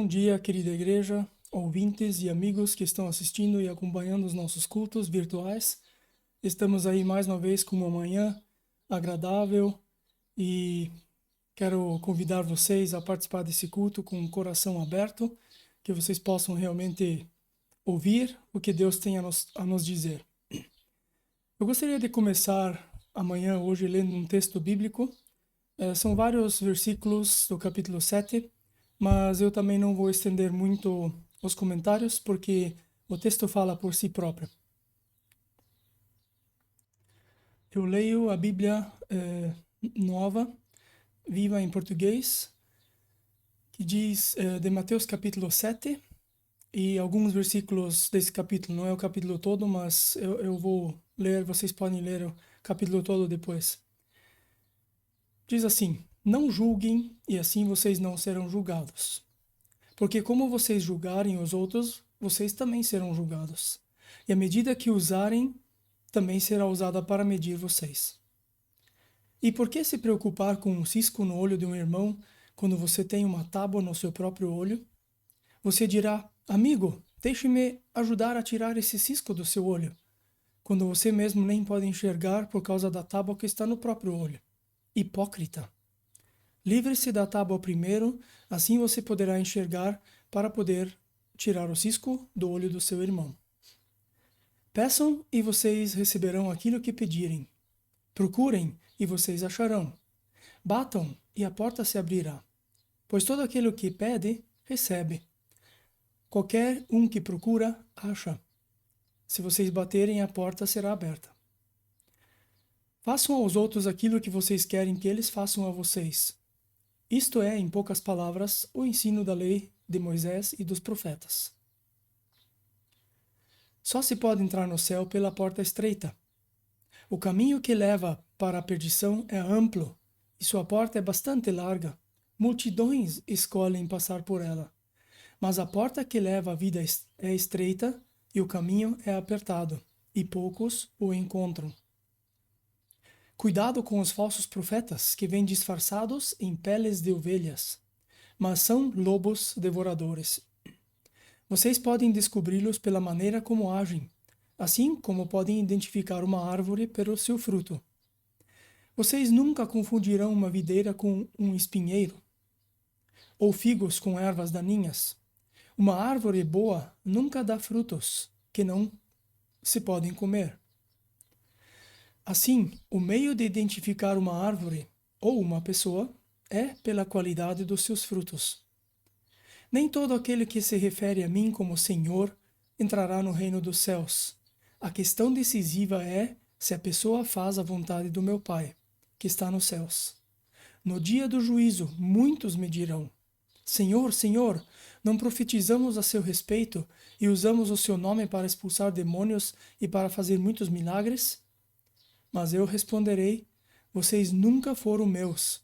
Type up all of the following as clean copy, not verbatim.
Bom dia, querida igreja, ouvintes e amigos que estão assistindo e acompanhando os nossos cultos virtuais. Estamos aí mais uma vez com uma manhã agradável e quero convidar vocês a participar desse culto com o coração aberto, que vocês possam realmente ouvir o que Deus tem a nos dizer. Eu gostaria de começar amanhã, hoje, lendo um texto bíblico. São vários versículos do capítulo 7, mas eu também não vou estender muito os comentários, porque o texto fala por si próprio. Eu leio a Bíblia nova, viva em português, que diz de Mateus capítulo 7, e alguns versículos desse capítulo, não é o capítulo todo, mas eu vou ler, vocês podem ler o capítulo todo depois. Diz assim: Não julguem, e assim vocês não serão julgados. Porque como vocês julgarem os outros, vocês também serão julgados. E a medida que usarem, também será usada para medir vocês. E por que se preocupar com um cisco no olho de um irmão, quando você tem uma tábua no seu próprio olho? Você dirá: amigo, deixe-me ajudar a tirar esse cisco do seu olho, quando você mesmo nem pode enxergar por causa da tábua que está no próprio olho. Hipócrita! Livre-se da tábua primeiro, assim você poderá enxergar para poder tirar o cisco do olho do seu irmão. Peçam e vocês receberão aquilo que pedirem. Procurem e vocês acharão. Batam e a porta se abrirá. Pois todo aquele que pede, recebe. Qualquer um que procura, acha. Se vocês baterem, a porta será aberta. Façam aos outros aquilo que vocês querem que eles façam a vocês. Isto é, em poucas palavras, o ensino da lei de Moisés e dos profetas. Só se pode entrar no céu pela porta estreita. O caminho que leva para a perdição é amplo, e sua porta é bastante larga. Multidões escolhem passar por ela. Mas a porta que leva à vida é estreita, e o caminho é apertado, e poucos o encontram. Cuidado com os falsos profetas, que vêm disfarçados em peles de ovelhas, mas são lobos devoradores. Vocês podem descobri-los pela maneira como agem, assim como podem identificar uma árvore pelo seu fruto. Vocês nunca confundirão uma videira com um espinheiro, ou figos com ervas daninhas. Uma árvore boa nunca dá frutos que não se podem comer. Assim, o meio de identificar uma árvore ou uma pessoa é pela qualidade dos seus frutos. Nem todo aquele que se refere a mim como Senhor entrará no reino dos céus. A questão decisiva é se a pessoa faz a vontade do meu Pai, que está nos céus. No dia do juízo, muitos me dirão: Senhor, Senhor, não profetizamos a seu respeito e usamos o seu nome para expulsar demônios e para fazer muitos milagres? Mas eu responderei: vocês nunca foram meus.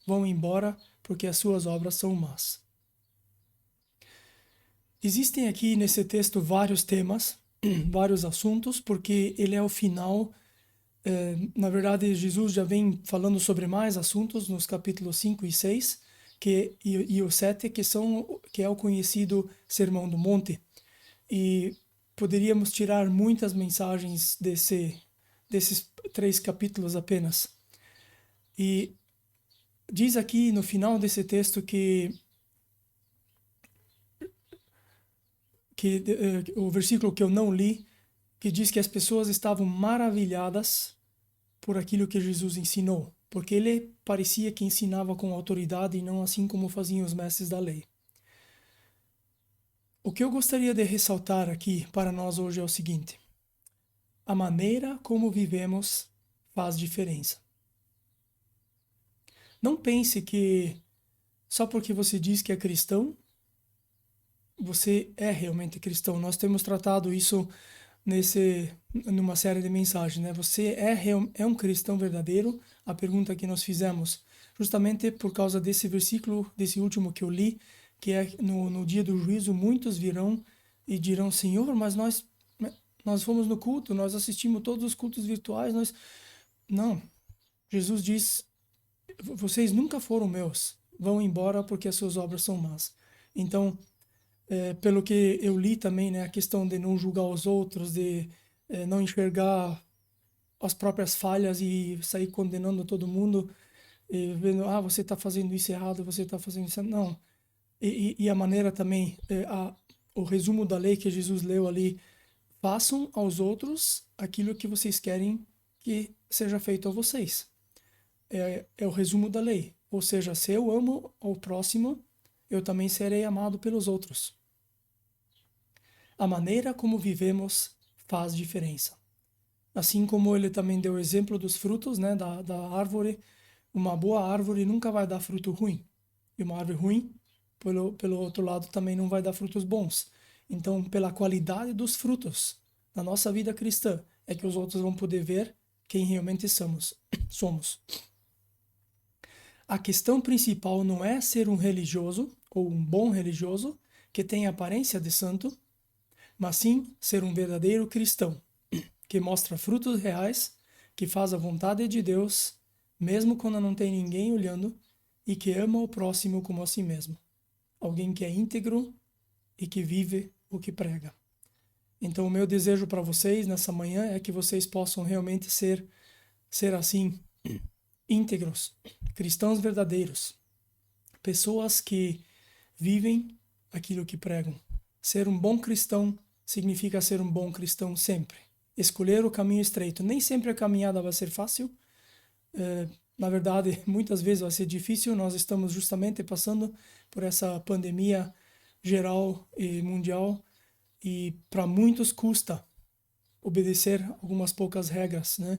Vão embora, porque as suas obras são más. Existem aqui nesse texto vários temas, vários assuntos, porque ele é o final. Na verdade, Jesus já vem falando sobre mais assuntos nos capítulos 5 e 6 e o 7, que é o conhecido Sermão do Monte. E poderíamos tirar muitas mensagens desses 3 capítulos apenas. E diz aqui no final desse texto que o versículo que eu não li, que diz que as pessoas estavam maravilhadas por aquilo que Jesus ensinou, porque ele parecia que ensinava com autoridade e não assim como faziam os mestres da lei. O que eu gostaria de ressaltar aqui para nós hoje é o seguinte: a maneira como vivemos faz diferença. Não pense que só porque você diz que é cristão, você é realmente cristão. Nós temos tratado isso numa série de mensagens, né? Você é um cristão verdadeiro? A pergunta que nós fizemos, justamente por causa desse versículo, desse último que eu li, que é no dia do juízo, muitos virão e dirão: Senhor, mas nós fomos no culto, nós assistimos todos os cultos virtuais, Não, Jesus diz: vocês nunca foram meus, vão embora porque as suas obras são más. Então, pelo que eu li também, né, a questão de não julgar os outros, de não enxergar as próprias falhas e sair condenando todo mundo, e vendo, você está fazendo isso errado, você está fazendo isso. Não. E a maneira também, o resumo da lei que Jesus leu ali, façam aos outros aquilo que vocês querem que seja feito a vocês. É o resumo da lei. Ou seja, se eu amo ao próximo, eu também serei amado pelos outros. A maneira como vivemos faz diferença. Assim como ele também deu o exemplo dos frutos, né, da árvore, uma boa árvore nunca vai dar fruto ruim. E uma árvore ruim, pelo outro lado, também não vai dar frutos bons. Então, pela qualidade dos frutos da nossa vida cristã, é que os outros vão poder ver quem realmente somos. A questão principal não é ser um religioso ou um bom religioso que tem aparência de santo, mas sim ser um verdadeiro cristão, que mostra frutos reais, que faz a vontade de Deus, mesmo quando não tem ninguém olhando, e que ama o próximo como a si mesmo. Alguém que é íntegro e que vive o que prega. Então, o meu desejo para vocês nessa manhã é que vocês possam realmente ser assim, íntegros, cristãos verdadeiros, pessoas que vivem aquilo que pregam. Ser um bom cristão significa ser um bom cristão sempre. Escolher o caminho estreito. Nem sempre a caminhada vai ser fácil. Na verdade, muitas vezes vai ser difícil. Nós estamos justamente passando por essa pandemia geral e mundial, e para muitos custa obedecer algumas poucas regras, né?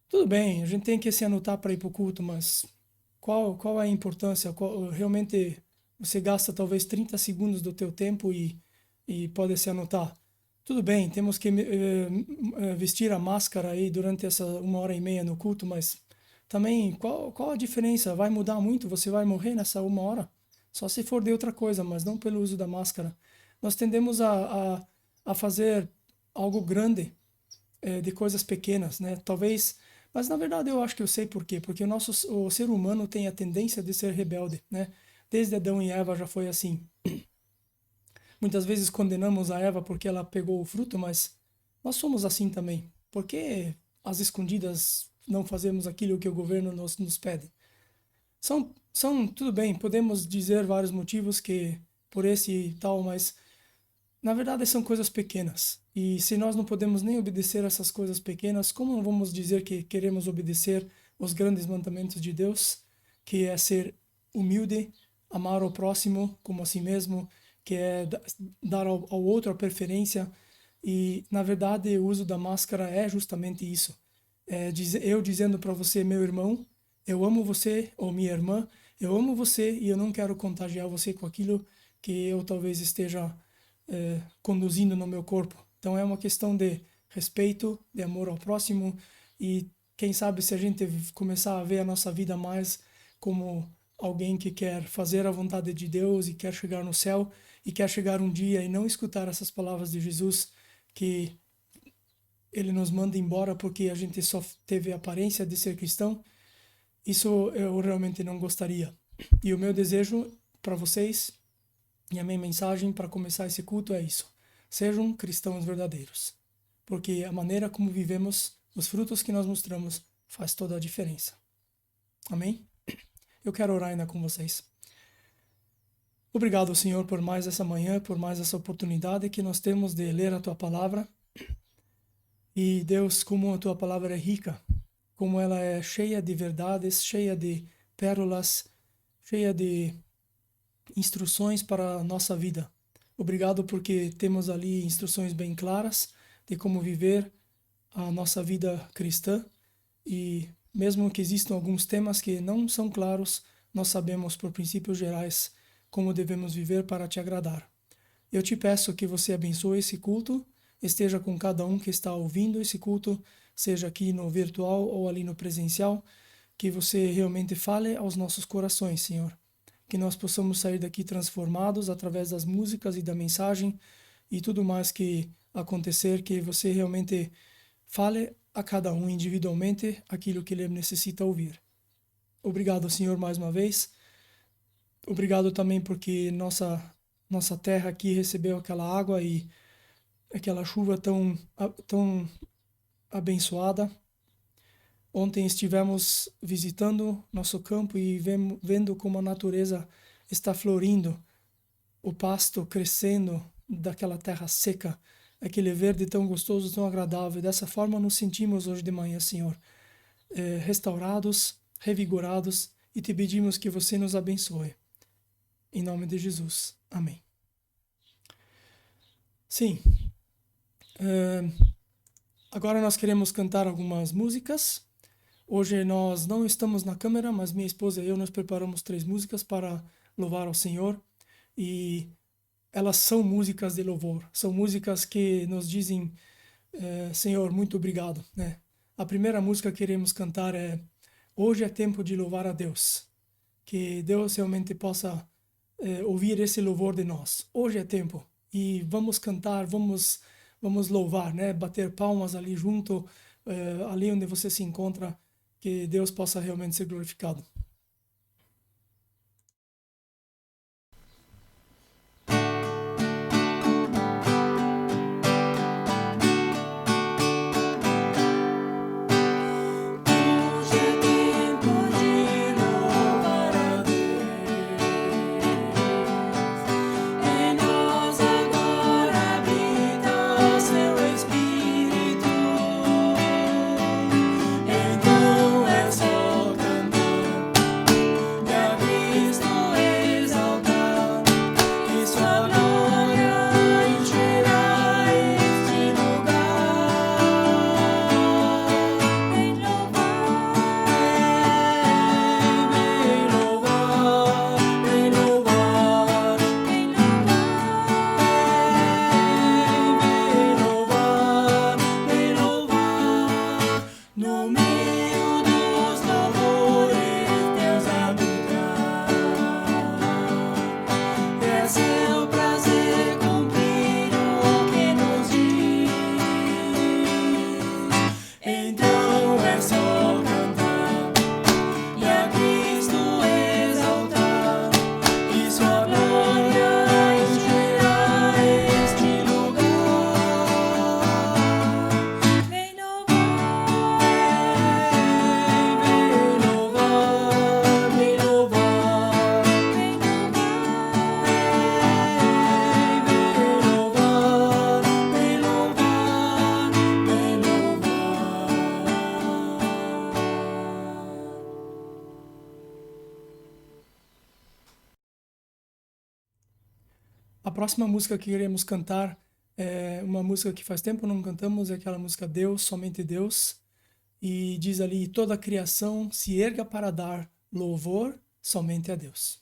Tudo bem, a gente tem que se anotar para ir para o culto, mas qual é a importância? Realmente você gasta talvez 30 segundos do teu tempo e pode se anotar. Tudo bem, temos que vestir a máscara aí durante essa 1h30 no culto, mas também qual a diferença? Vai mudar muito? Você vai morrer nessa 1 hora? Só se for de outra coisa, mas não pelo uso da máscara. Nós tendemos a fazer algo grande de coisas pequenas, né? Talvez, mas na verdade eu acho que eu sei por quê. Porque o ser humano tem a tendência de ser rebelde, né? Desde Adão e Eva já foi assim. Muitas vezes condenamos a Eva porque ela pegou o fruto, mas nós somos assim também. Por que às escondidas não fazemos aquilo que o governo nos pede? Tudo bem, podemos dizer vários motivos que por esse e tal, mas na verdade são coisas pequenas. E se nós não podemos nem obedecer essas coisas pequenas, como não vamos dizer que queremos obedecer os grandes mandamentos de Deus, que é ser humilde, amar o próximo como a si mesmo, que é dar ao outro a preferência. E, na verdade, o uso da máscara é justamente isso. Eu dizendo para você, meu irmão, eu amo você, ou minha irmã, eu amo você e eu não quero contagiar você com aquilo que eu talvez esteja conduzindo no meu corpo. Então é uma questão de respeito, de amor ao próximo, e quem sabe se a gente começar a ver a nossa vida mais como alguém que quer fazer a vontade de Deus e quer chegar no céu e quer chegar um dia e não escutar essas palavras de Jesus que ele nos manda embora porque a gente só teve a aparência de ser cristão, isso eu realmente não gostaria. E o meu desejo para vocês e a minha mensagem para começar esse culto é isso: sejam cristãos verdadeiros, porque a maneira como vivemos, os frutos que nós mostramos, faz toda a diferença. Amém? Eu quero orar ainda com vocês. Obrigado, Senhor, por mais essa manhã, por mais essa oportunidade que nós temos de ler a Tua Palavra. E, Deus, como a Tua Palavra é rica, como ela é cheia de verdades, cheia de pérolas, cheia de instruções para a nossa vida. Obrigado porque temos ali instruções bem claras de como viver a nossa vida cristã, e mesmo que existam alguns temas que não são claros, nós sabemos por princípios gerais como devemos viver para te agradar. Eu te peço que você abençoe esse culto, esteja com cada um que está ouvindo esse culto, seja aqui no virtual ou ali no presencial, que você realmente fale aos nossos corações, Senhor. Que nós possamos sair daqui transformados através das músicas e da mensagem e tudo mais que acontecer, que você realmente fale a cada um individualmente aquilo que ele necessita ouvir. Obrigado, Senhor, mais uma vez. Obrigado também porque nossa terra aqui recebeu aquela água e aquela chuva tão abençoada. Ontem estivemos visitando nosso campo e vendo como a natureza está florindo, o pasto crescendo daquela terra seca, aquele verde tão gostoso, tão agradável. Dessa forma nos sentimos hoje de manhã, Senhor, restaurados, revigorados, e te pedimos que você nos abençoe. Em nome de Jesus. Amém. Sim, agora nós queremos cantar algumas músicas. Hoje nós não estamos na câmera, mas minha esposa e eu nós preparamos 3 músicas para louvar ao Senhor. E elas são músicas de louvor, são músicas que nos dizem, Senhor, muito obrigado, né? A primeira música que queremos cantar é Hoje é tempo de louvar a Deus. Que Deus realmente possa ouvir esse louvor de nós. Hoje é tempo e vamos cantar, vamos louvar, né? Bater palmas ali junto, ali onde você se encontra, que Deus possa realmente ser glorificado. A próxima música que iremos cantar é uma música que faz tempo não cantamos, é aquela música Deus, Somente Deus. E diz ali, toda a criação se erga para dar louvor somente a Deus.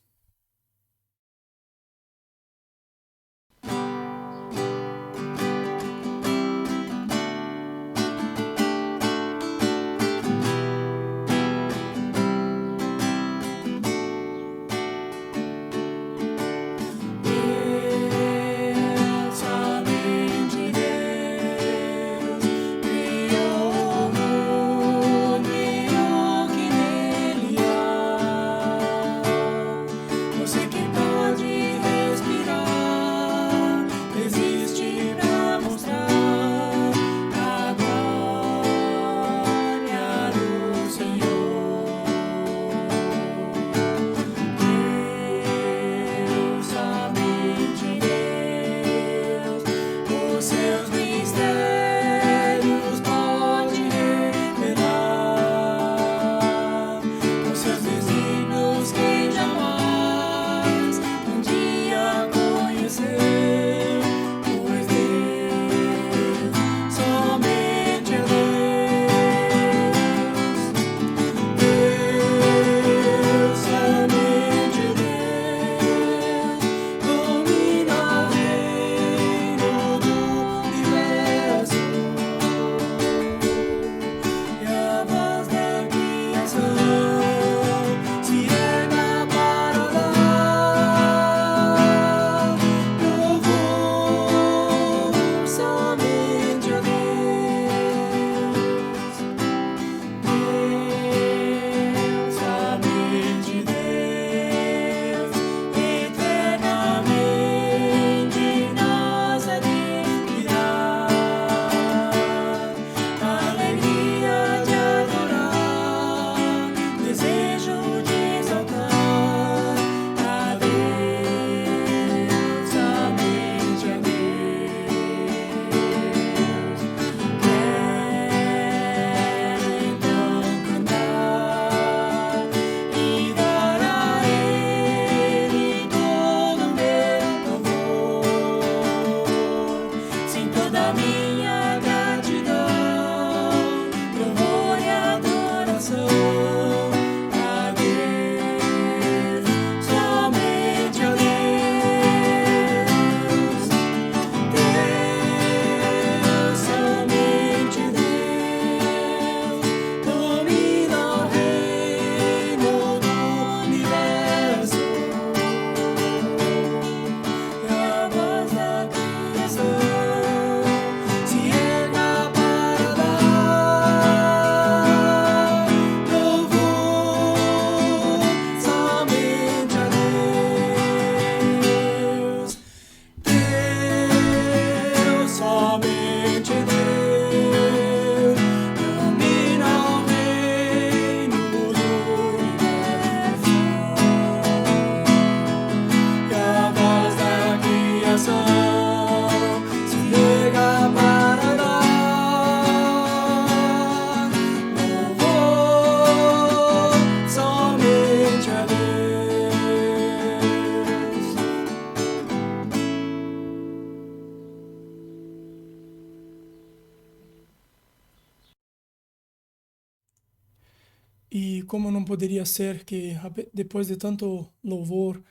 E como não poderia ser que depois de tanto louvor,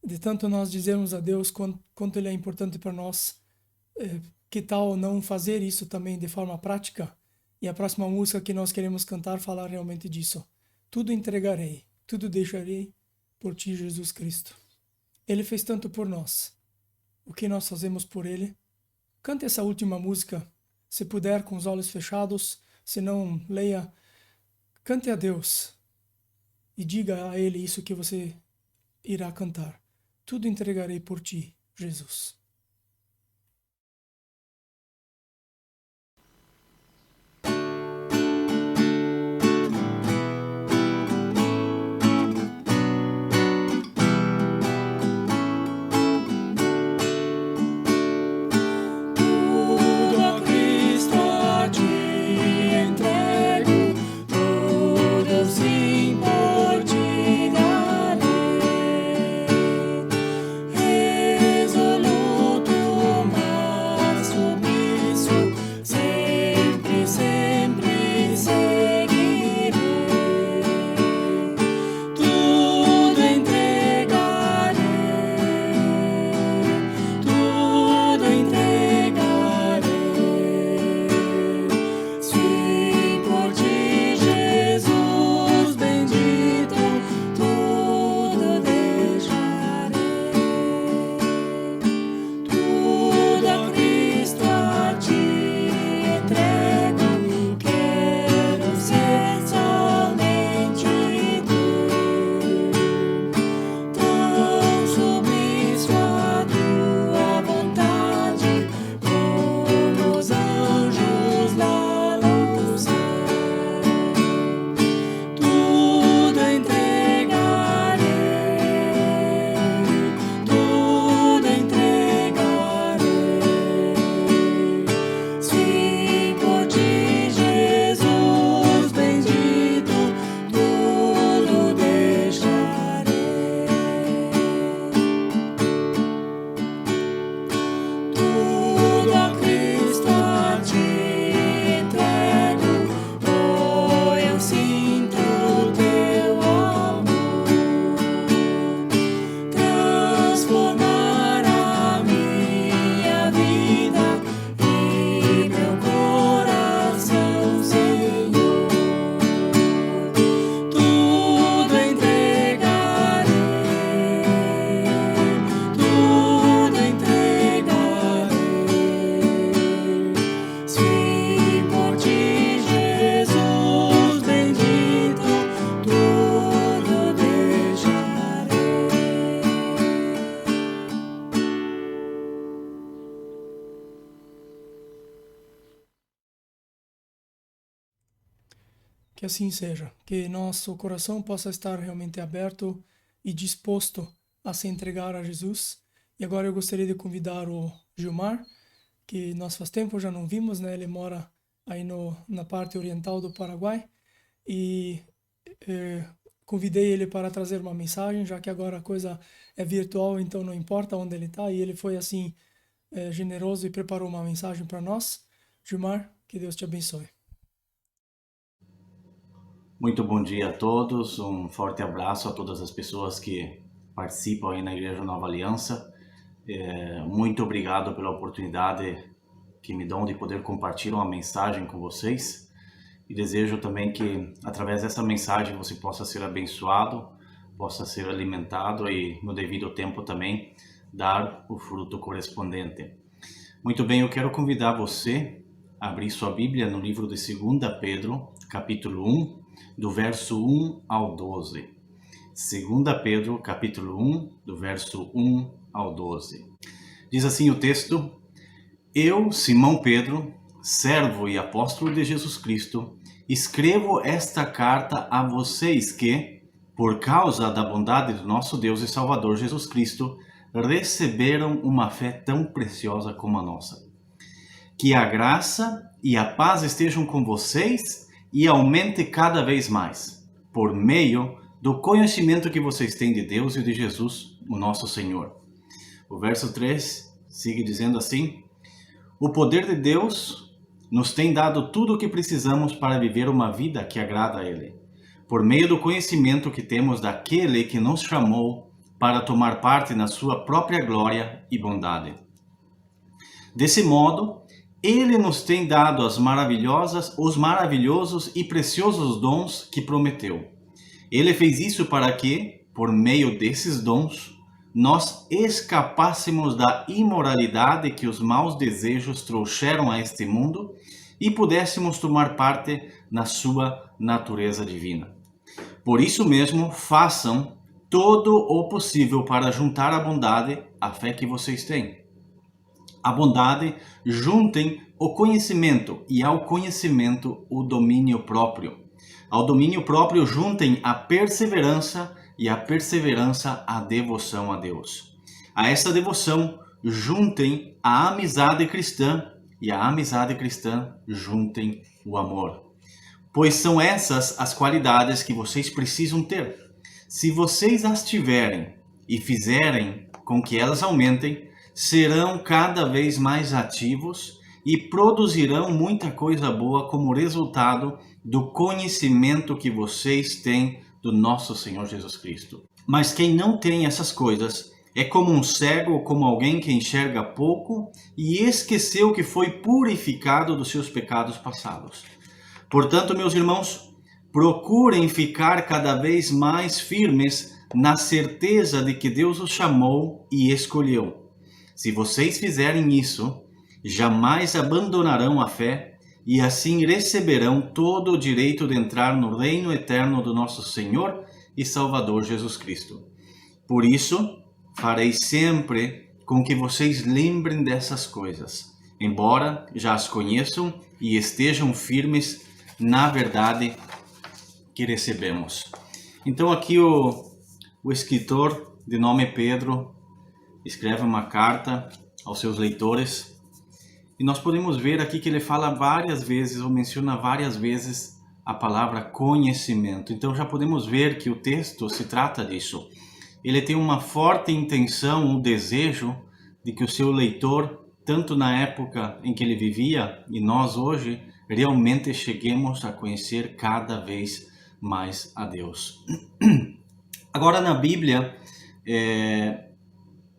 de tanto nós dizermos a Deus quanto Ele é importante para nós, que tal não fazer isso também de forma prática? E a próxima música que nós queremos cantar fala realmente disso. Tudo entregarei, tudo deixarei por ti, Jesus Cristo. Ele fez tanto por nós. O que nós fazemos por Ele? Cante essa última música, se puder, com os olhos fechados. Se não, leia. Cante a Deus e diga a Ele isso que você irá cantar. Tudo entregarei por ti, Jesus. Que assim seja, que nosso coração possa estar realmente aberto e disposto a se entregar a Jesus. E agora eu gostaria de convidar o Gilmar, que nós faz tempo já não vimos, né? Ele mora aí na parte oriental do Paraguai e convidei ele para trazer uma mensagem, já que agora a coisa é virtual, então não importa onde ele está, e ele foi assim generoso e preparou uma mensagem para nós. Gilmar, que Deus te abençoe. Muito bom dia a todos, um forte abraço a todas as pessoas que participam aí na Igreja Nova Aliança. Muito obrigado pela oportunidade que me dão de poder compartilhar uma mensagem com vocês. E desejo também que, através dessa mensagem, você possa ser abençoado, possa ser alimentado e, no devido tempo também, dar o fruto correspondente. Muito bem, eu quero convidar você a abrir sua Bíblia no livro de 2 Pedro, capítulo 1, do verso 1 ao 12. 2 Pedro, capítulo 1, do verso 1 ao 12. Diz assim o texto: Eu, Simão Pedro, servo e apóstolo de Jesus Cristo, escrevo esta carta a vocês que, por causa da bondade do nosso Deus e Salvador Jesus Cristo, receberam uma fé tão preciosa como a nossa. Que a graça e a paz estejam com vocês e aumente cada vez mais, por meio do conhecimento que vocês têm de Deus e de Jesus, o nosso Senhor. O verso 3 sigue dizendo assim: O poder de Deus nos tem dado tudo o que precisamos para viver uma vida que agrada a Ele. por meio do conhecimento que temos daquele que nos chamou para tomar parte na sua própria glória e bondade. Desse modo, ele nos tem dado os maravilhosos e preciosos dons que prometeu. Ele fez isso para que, por meio desses dons, nós escapássemos da imoralidade que os maus desejos trouxeram a este mundo e pudéssemos tomar parte na sua natureza divina. Por isso mesmo, façam todo o possível para juntar à bondade a fé que vocês têm. À bondade, juntem o conhecimento, e ao conhecimento, o domínio próprio. Ao domínio próprio, juntem a perseverança, e à perseverança, a devoção a Deus. A essa devoção, juntem a amizade cristã, e à amizade cristã, juntem o amor. Pois são essas as qualidades que vocês precisam ter. Se vocês as tiverem e fizerem com que elas aumentem, serão cada vez mais ativos e produzirão muita coisa boa como resultado do conhecimento que vocês têm do nosso Senhor Jesus Cristo. Mas quem não tem essas coisas é como um cego ou como alguém que enxerga pouco e esqueceu que foi purificado dos seus pecados passados. Portanto, meus irmãos, procurem ficar cada vez mais firmes na certeza de que Deus os chamou e escolheu. Se vocês fizerem isso, jamais abandonarão a fé e assim receberão todo o direito de entrar no reino eterno do nosso Senhor e Salvador Jesus Cristo. Por isso, farei sempre com que vocês lembrem dessas coisas, embora já as conheçam e estejam firmes na verdade que recebemos. Então aqui o escritor de nome Pedro escreve uma carta aos seus leitores e nós podemos ver aqui que ele fala várias vezes ou menciona várias vezes a palavra conhecimento. Então já podemos ver que o texto se trata disso. Ele tem uma forte intenção, um desejo de que o seu leitor, tanto na época em que ele vivia e nós hoje, realmente cheguemos a conhecer cada vez mais a Deus. Agora na Bíblia,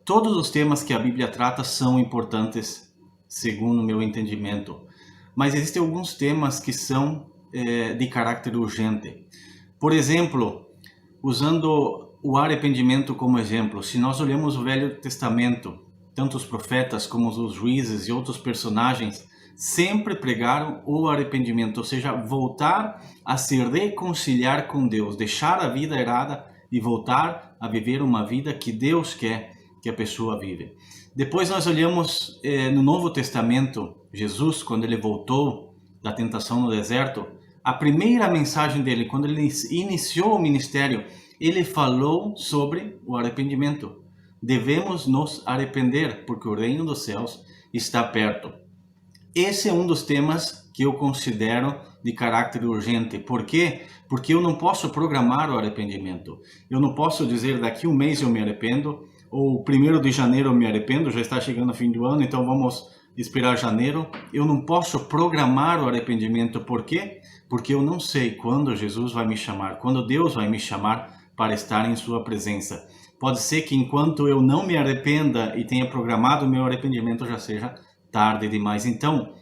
todos os temas que a Bíblia trata são importantes, segundo o meu entendimento. Mas existem alguns temas que são de caráter urgente. Por exemplo, usando o arrependimento como exemplo, se nós olhamos o Velho Testamento, tanto os profetas como os juízes e outros personagens sempre pregaram o arrependimento, ou seja, voltar a se reconciliar com Deus, deixar a vida errada e voltar a viver uma vida que Deus quer que a pessoa vive. Depois nós olhamos no Novo Testamento, Jesus, quando ele voltou da tentação no deserto, a primeira mensagem dele, quando ele iniciou o ministério, ele falou sobre o arrependimento. Devemos nos arrepender, porque o reino dos céus está perto. Esse é um dos temas que eu considero de caráter urgente. Por quê? Porque eu não posso programar o arrependimento. Eu não posso dizer daqui um mês eu me arrependo, ou 1º de janeiro eu me arrependo, já está chegando o fim do ano, então vamos esperar janeiro. Eu não posso programar o arrependimento. Por quê? Porque eu não sei quando Jesus vai me chamar, quando Deus vai me chamar para estar em sua presença. Pode ser que enquanto eu não me arrependa e tenha programado o meu arrependimento já seja tarde demais. Então,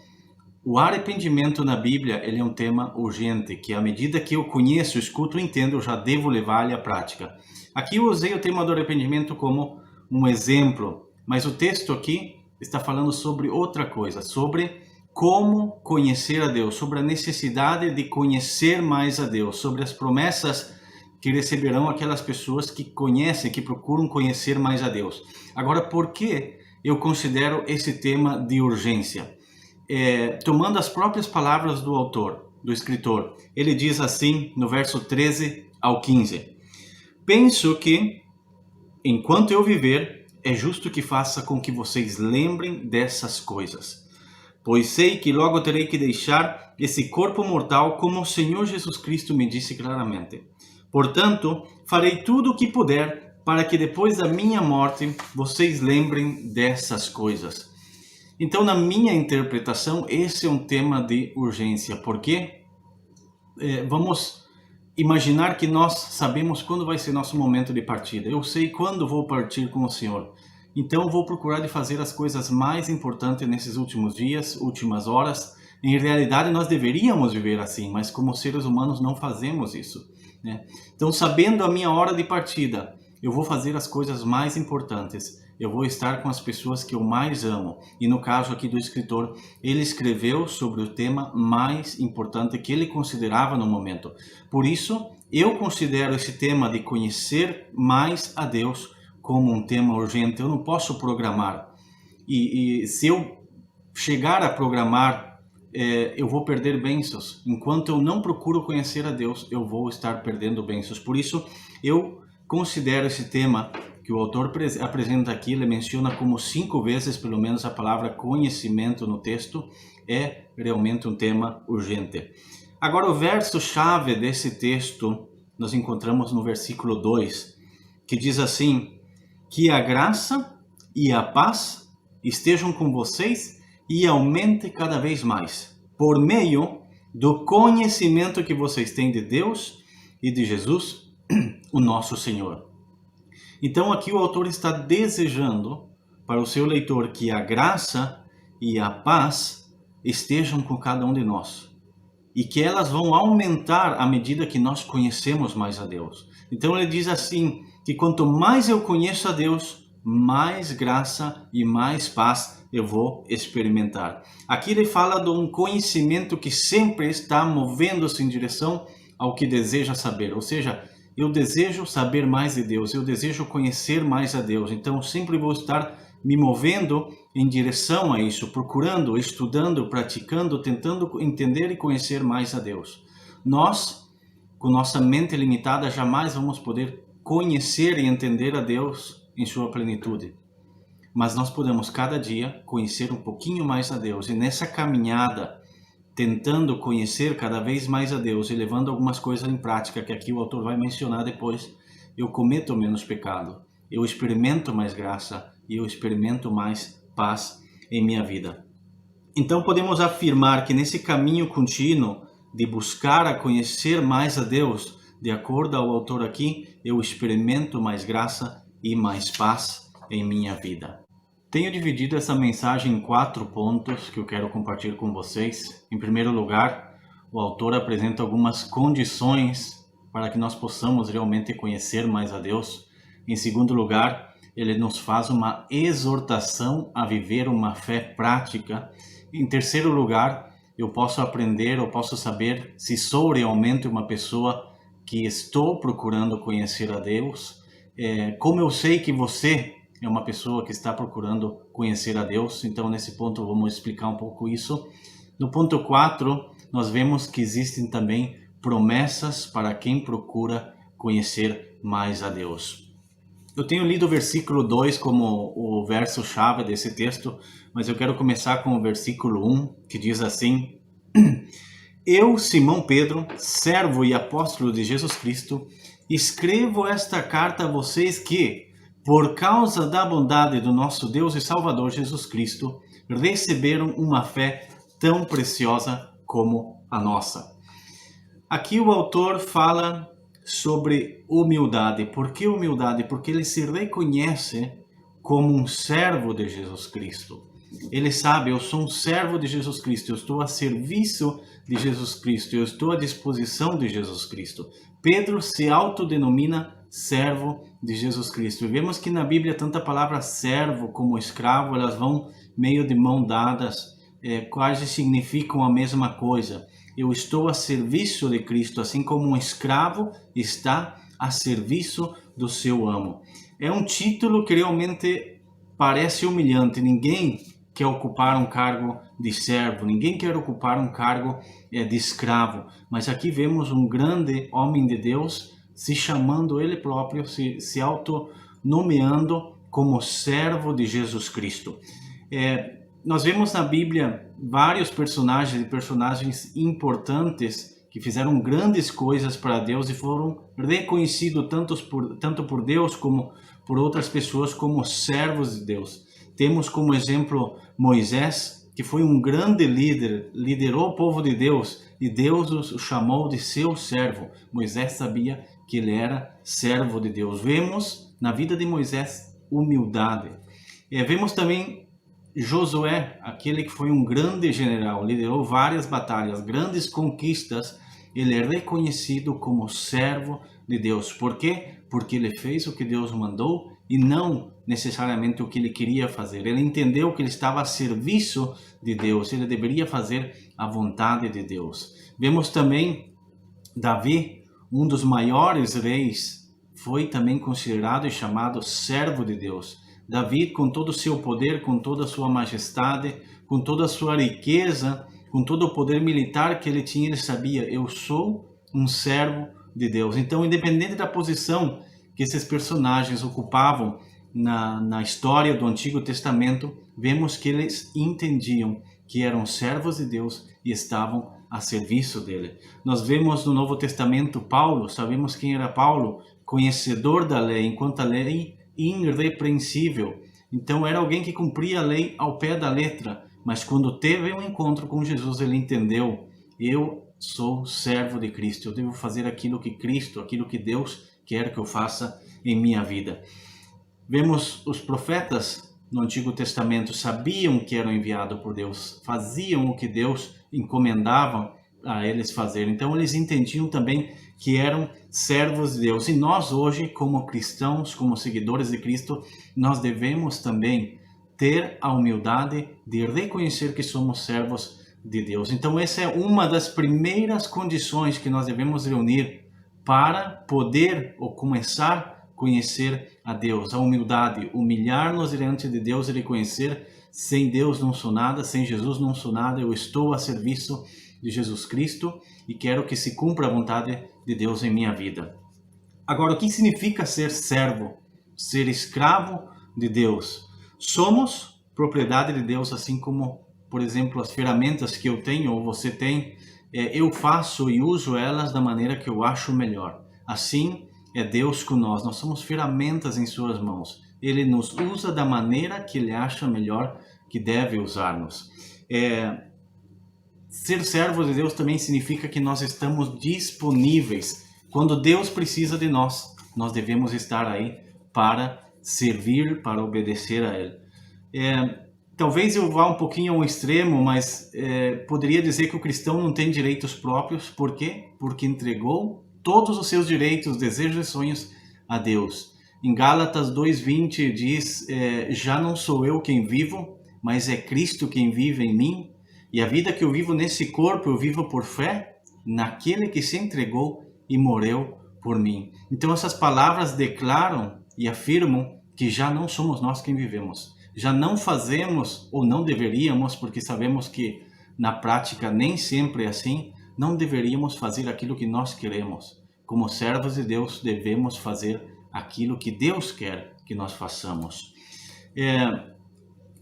o arrependimento na Bíblia ele é um tema urgente, que à medida que eu conheço, escuto e entendo, eu já devo levar-lhe à prática. Aqui eu usei o tema do arrependimento como um exemplo, mas o texto aqui está falando sobre outra coisa, sobre como conhecer a Deus, sobre a necessidade de conhecer mais a Deus, sobre as promessas que receberão aquelas pessoas que conhecem, que procuram conhecer mais a Deus. Agora, por que eu considero esse tema de urgência? Tomando as próprias palavras do autor, do escritor, ele diz assim no verso 13 ao 15: penso que, enquanto eu viver, é justo que faça com que vocês lembrem dessas coisas. Pois sei que logo terei que deixar esse corpo mortal, como o Senhor Jesus Cristo me disse claramente. Portanto, farei tudo o que puder para que depois da minha morte vocês lembrem dessas coisas. Então, na minha interpretação, esse é um tema de urgência. Por quê? Vamos imaginar que nós sabemos quando vai ser nosso momento de partida. Eu sei quando vou partir com o Senhor. Então vou procurar de fazer as coisas mais importantes nesses últimos dias, últimas horas. Em realidade nós deveríamos viver assim, mas como seres humanos não fazemos isso, né? Então, sabendo a minha hora de partida, eu vou fazer as coisas mais importantes. Eu vou estar com as pessoas que eu mais amo. E no caso aqui do escritor, ele escreveu sobre o tema mais importante que ele considerava no momento. Por isso, eu considero esse tema de conhecer mais a Deus como um tema urgente. Eu não posso programar. E se eu chegar a programar, eu vou perder bênçãos. Enquanto eu não procuro conhecer a Deus, eu vou estar perdendo bênçãos. Por isso, eu considero esse tema que o autor apresenta aqui, ele menciona como 5 vezes, pelo menos, a palavra conhecimento no texto, é realmente um tema urgente. Agora, o verso-chave desse texto, nós encontramos no versículo 2, que diz assim: que a graça e a paz estejam com vocês e aumente cada vez mais, por meio do conhecimento que vocês têm de Deus e de Jesus, o nosso Senhor. Então aqui o autor está desejando para o seu leitor que a graça e a paz estejam com cada um de nós. E que elas vão aumentar à medida que nós conhecemos mais a Deus. Então ele diz assim, que quanto mais eu conheço a Deus, mais graça e mais paz eu vou experimentar. Aqui ele fala de um conhecimento que sempre está movendo-se em direção ao que deseja saber. Ou seja, eu desejo saber mais de Deus, eu desejo conhecer mais a Deus. Então sempre vou estar me movendo em direção a isso, procurando, estudando, praticando, tentando entender e conhecer mais a Deus. Nós, com nossa mente limitada, jamais vamos poder conhecer e entender a Deus em sua plenitude. Mas nós podemos cada dia conhecer um pouquinho mais a Deus. E nessa caminhada, tentando conhecer cada vez mais a Deus e levando algumas coisas em prática, que aqui o autor vai mencionar depois, eu cometo menos pecado, eu experimento mais graça e eu experimento mais paz em minha vida. Então podemos afirmar que nesse caminho contínuo de buscar a conhecer mais a Deus, de acordo ao autor aqui, eu experimento mais graça e mais paz em minha vida. Tenho dividido essa mensagem em 4 pontos que eu quero compartilhar com vocês. Em primeiro lugar, o autor apresenta algumas condições para que nós possamos realmente conhecer mais a Deus. Em segundo lugar, ele nos faz uma exortação a viver uma fé prática. Em terceiro lugar, eu posso aprender, eu posso saber se sou realmente uma pessoa que estou procurando conhecer a Deus. Como eu sei que você é uma pessoa que está procurando conhecer a Deus. Então, nesse ponto, vamos explicar um pouco isso. No ponto 4, nós vemos que existem também promessas para quem procura conhecer mais a Deus. Eu tenho lido o versículo 2 como o verso-chave desse texto, mas eu quero começar com o versículo 1, que diz assim: Eu, Simão Pedro, servo e apóstolo de Jesus Cristo, escrevo esta carta a vocês que, por causa da bondade do nosso Deus e Salvador Jesus Cristo, receberam uma fé tão preciosa como a nossa. Aqui o autor fala sobre humildade. Por que humildade? Porque ele se reconhece como um servo de Jesus Cristo. Ele sabe, eu sou um servo de Jesus Cristo, eu estou a serviço de Jesus Cristo, eu estou à disposição de Jesus Cristo. Pedro se autodenomina servo de Jesus Cristo. E vemos que na Bíblia tanto a palavra servo como escravo, elas vão meio de mão dadas, quase significam a mesma coisa. Eu estou a serviço de Cristo, assim como um escravo está a serviço do seu amo. É um título que realmente parece humilhante. Ninguém quer ocupar um cargo de servo, ninguém quer ocupar um cargo de escravo. Mas aqui vemos um grande homem de Deus se chamando ele próprio, se autonomeando como servo de Jesus Cristo. Nós vemos na Bíblia vários personagens importantes que fizeram grandes coisas para Deus e foram reconhecidos tanto por Deus como por outras pessoas como servos de Deus. Temos como exemplo Moisés, que foi um grande líder, liderou o povo de Deus e Deus o chamou de seu servo. Moisés sabia que ele era servo de Deus. Vemos na vida de Moisés humildade. Vemos também Josué, aquele que foi um grande general, liderou várias batalhas, grandes conquistas. Ele é reconhecido como servo de Deus. Por quê? Porque ele fez o que Deus mandou e não necessariamente o que ele queria fazer. Ele entendeu que ele estava a serviço de Deus, ele deveria fazer a vontade de Deus. Vemos também Davi, um dos maiores reis, foi também considerado e chamado servo de Deus. Davi, com todo o seu poder, com toda a sua majestade, com toda a sua riqueza, com todo o poder militar que ele tinha, ele sabia: eu sou um servo de Deus. Então, independente da posição que esses personagens ocupavam na história do Antigo Testamento, vemos que eles entendiam que eram servos de Deus e estavam a serviço dele. Nós vemos no Novo Testamento Paulo, sabemos quem era Paulo, conhecedor da lei, enquanto a lei irrepreensível. Então era alguém que cumpria a lei ao pé da letra, mas quando teve um encontro com Jesus, ele entendeu: eu sou servo de Cristo, eu devo fazer aquilo que Cristo, aquilo que Deus quer que eu faça em minha vida. Vemos os profetas no Antigo Testamento sabiam que eram enviados por Deus, faziam o que Deus encomendava a eles fazer. Então eles entendiam também que eram servos de Deus. E nós hoje, como cristãos, como seguidores de Cristo, nós devemos também ter a humildade de reconhecer que somos servos de Deus. Então essa é uma das primeiras condições que nós devemos reunir para poder ou começar a conhecer a Deus. A humildade, humilhar-nos diante de Deus e reconhecer: sem Deus não sou nada, sem Jesus não sou nada, eu estou a serviço de Jesus Cristo e quero que se cumpra a vontade de Deus em minha vida. Agora, o que significa ser servo? Ser escravo de Deus. Somos propriedade de Deus, assim como, por exemplo, as ferramentas que eu tenho ou você tem, eu faço e uso elas da maneira que eu acho melhor. Assim é Deus com nós. Nós somos ferramentas em suas mãos. Ele nos usa da maneira que ele acha melhor que deve usar-nos. Ser servo de Deus também significa que nós estamos disponíveis. Quando Deus precisa de nós, nós devemos estar aí para servir, para obedecer a Ele. Talvez eu vá um pouquinho ao extremo, mas poderia dizer que o cristão não tem direitos próprios. Por quê? Porque entregou todos os seus direitos, desejos e sonhos a Deus. Em Gálatas 2:20 diz: já não sou eu quem vivo, mas é Cristo quem vive em mim. E a vida que eu vivo nesse corpo, eu vivo por fé naquele que se entregou e morreu por mim. Então essas palavras declaram e afirmam que já não somos nós quem vivemos. Já não fazemos, ou não deveríamos, porque sabemos que na prática nem sempre é assim, não deveríamos fazer aquilo que nós queremos. Como servos de Deus, devemos fazer aquilo que Deus quer que nós façamos.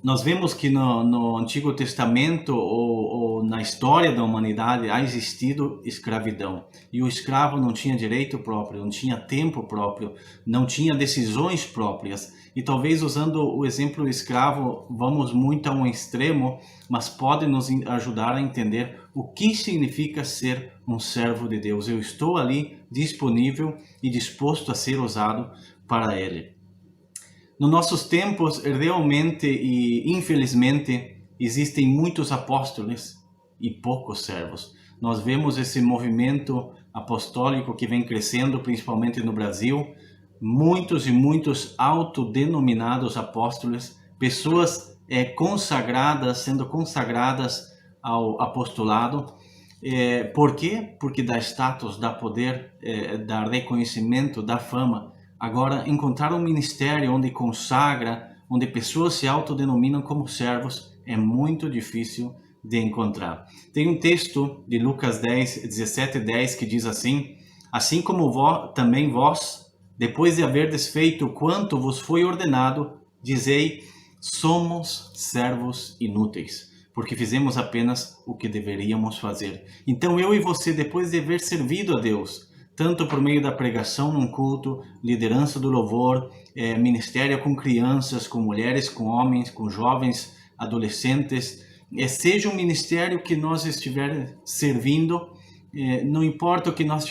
Nós vemos que no Antigo Testamento ou na história da humanidade há existido escravidão. E o escravo não tinha direito próprio, não tinha tempo próprio, não tinha decisões próprias. E talvez usando o exemplo do escravo, vamos muito a um extremo, mas pode nos ajudar a entender o que significa ser um servo de Deus. Eu estou ali disponível e disposto a ser usado para Ele. Nos nossos tempos, realmente e infelizmente, existem muitos apóstolos e poucos servos. Nós vemos esse movimento apostólico que vem crescendo, principalmente no Brasil. Muitos e muitos autodenominados apóstolos, pessoas consagradas, sendo consagradas ao apostolado. Por quê? Porque dá status, dá poder, dá reconhecimento, dá fama. Agora, encontrar um ministério onde consagra, onde pessoas se autodenominam como servos, é muito difícil de encontrar. Tem um texto de Lucas 17:10 que diz assim: assim como também vós, depois de haverdes feito quanto vos foi ordenado, dizei: somos servos inúteis, porque fizemos apenas o que deveríamos fazer. Então eu e você, depois de haver servido a Deus, tanto por meio da pregação num culto, liderança do louvor, ministério com crianças, com mulheres, com homens, com jovens, adolescentes, seja um ministério que nós estiver servindo, não importa o que nós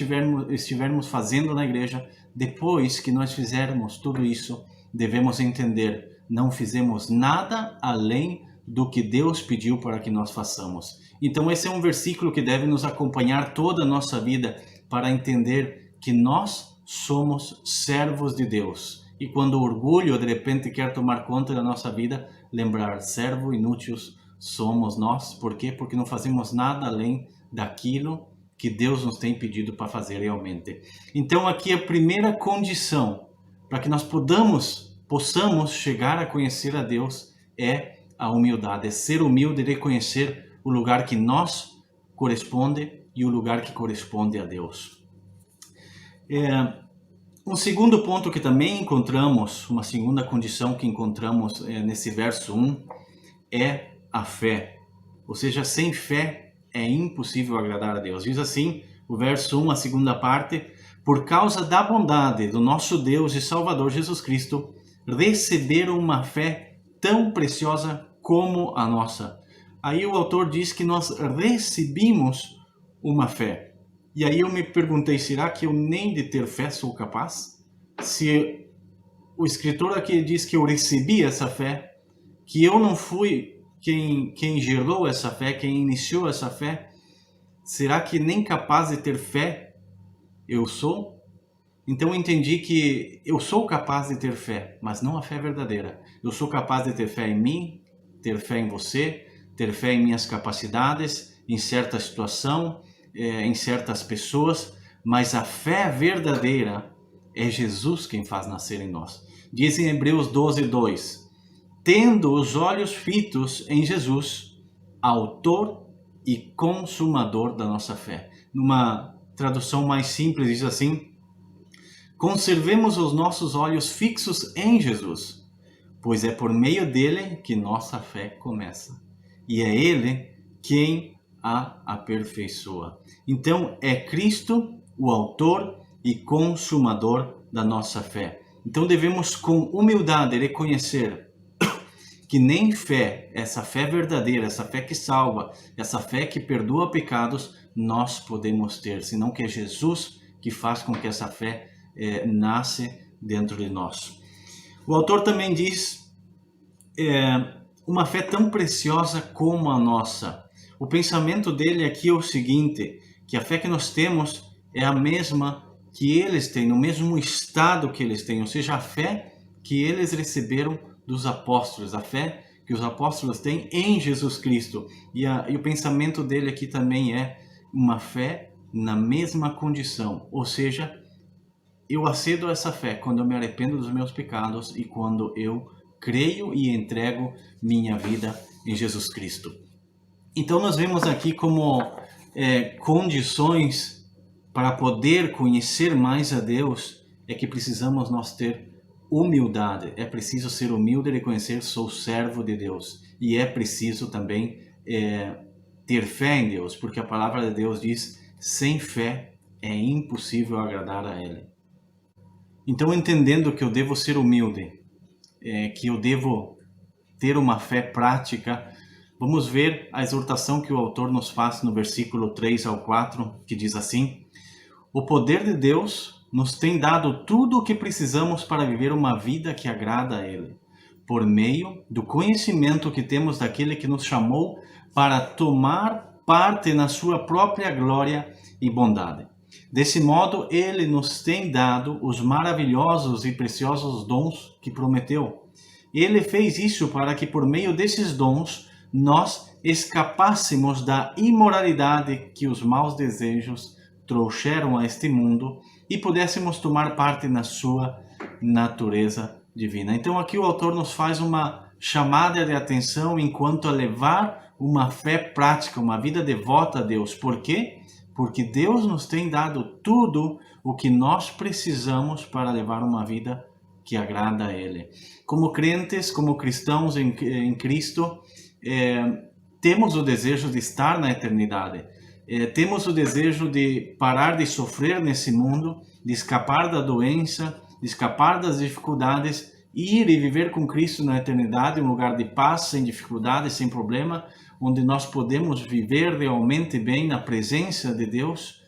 estivermos fazendo na igreja, depois que nós fizermos tudo isso, devemos entender, não fizemos nada além do que Deus pediu para que nós façamos. Então esse é um versículo que deve nos acompanhar toda a nossa vida para entender que nós somos servos de Deus. E quando o orgulho de repente quer tomar conta da nossa vida, lembrar, servo inúteis somos nós. Por quê? Porque não fazemos nada além daquilo que Deus nos tem pedido para fazer realmente. Então aqui a primeira condição para que nós possamos chegar a conhecer a Deus é a humildade, é ser humilde e reconhecer o lugar que nós corresponde e o lugar que corresponde a Deus. Um segundo ponto que também encontramos, uma segunda condição que encontramos nesse verso 1 é a fé. Ou seja, sem fé é impossível agradar a Deus. Diz assim, o verso 1, a segunda parte: por causa da bondade do nosso Deus e Salvador Jesus Cristo, receberam uma fé tão preciosa como a nossa. Aí o autor diz que nós recebemos uma fé. E aí eu me perguntei, será que eu nem de ter fé sou capaz? Se o escritor aqui diz que eu recebi essa fé, que eu não fui quem gerou essa fé, quem iniciou essa fé, será que nem capaz de ter fé eu sou? Então eu entendi que eu sou capaz de ter fé, mas não a fé verdadeira. Eu sou capaz de ter fé em mim, ter fé em você, ter fé em minhas capacidades, em certa situação, em certas pessoas, mas a fé verdadeira é Jesus quem faz nascer em nós. Diz em Hebreus 12:2, tendo os olhos fitos em Jesus, autor e consumador da nossa fé. Numa tradução mais simples diz assim, conservemos os nossos olhos fixos em Jesus, pois é por meio dele que nossa fé começa, e é ele quem a aperfeiçoa. Então é Cristo o autor e consumador da nossa fé. Então devemos com humildade reconhecer que nem fé, essa fé verdadeira, essa fé que salva, essa fé que perdoa pecados, nós podemos ter, senão que é Jesus que faz com que essa fé nasce dentro de nós. O autor também diz uma fé tão preciosa como a nossa. O pensamento dele aqui é o seguinte, que a fé que nós temos é a mesma que eles têm, no mesmo estado que eles têm, ou seja, a fé que eles receberam dos apóstolos, a fé que os apóstolos têm em Jesus Cristo. E o pensamento dele aqui também é uma fé na mesma condição, ou seja, eu acedo essa fé quando eu me arrependo dos meus pecados e quando eu creio e entrego minha vida em Jesus Cristo. Então nós vemos aqui como condições para poder conhecer mais a Deus é que precisamos nós ter humildade. É preciso ser humilde e reconhecer sou servo de Deus. E é preciso também ter fé em Deus, porque a palavra de Deus diz, sem fé é impossível agradar a Ele. Então, entendendo que eu devo ser humilde, que eu devo ter uma fé prática, vamos ver a exortação que o autor nos faz no versículo 3 ao 4, que diz assim, o poder de Deus nos tem dado tudo o que precisamos para viver uma vida que agrada a Ele, por meio do conhecimento que temos daquele que nos chamou para tomar parte na sua própria glória e bondade. Desse modo, Ele nos tem dado os maravilhosos e preciosos dons que prometeu. Ele fez isso para que, por meio desses dons, nós escapássemos da imoralidade que os maus desejos trouxeram a este mundo e pudéssemos tomar parte na sua natureza divina. Então aqui o autor nos faz uma chamada de atenção enquanto a levar uma fé prática, uma vida devota a Deus. Por quê? Porque Deus nos tem dado tudo o que nós precisamos para levar uma vida que agrada a Ele. Como crentes, como cristãos em Cristo, temos o desejo de estar na eternidade. Temos o desejo de parar de sofrer nesse mundo, de escapar da doença, de escapar das dificuldades, ir e viver com Cristo na eternidade, um lugar de paz, sem dificuldade, sem problema, onde nós podemos viver realmente bem na presença de Deus,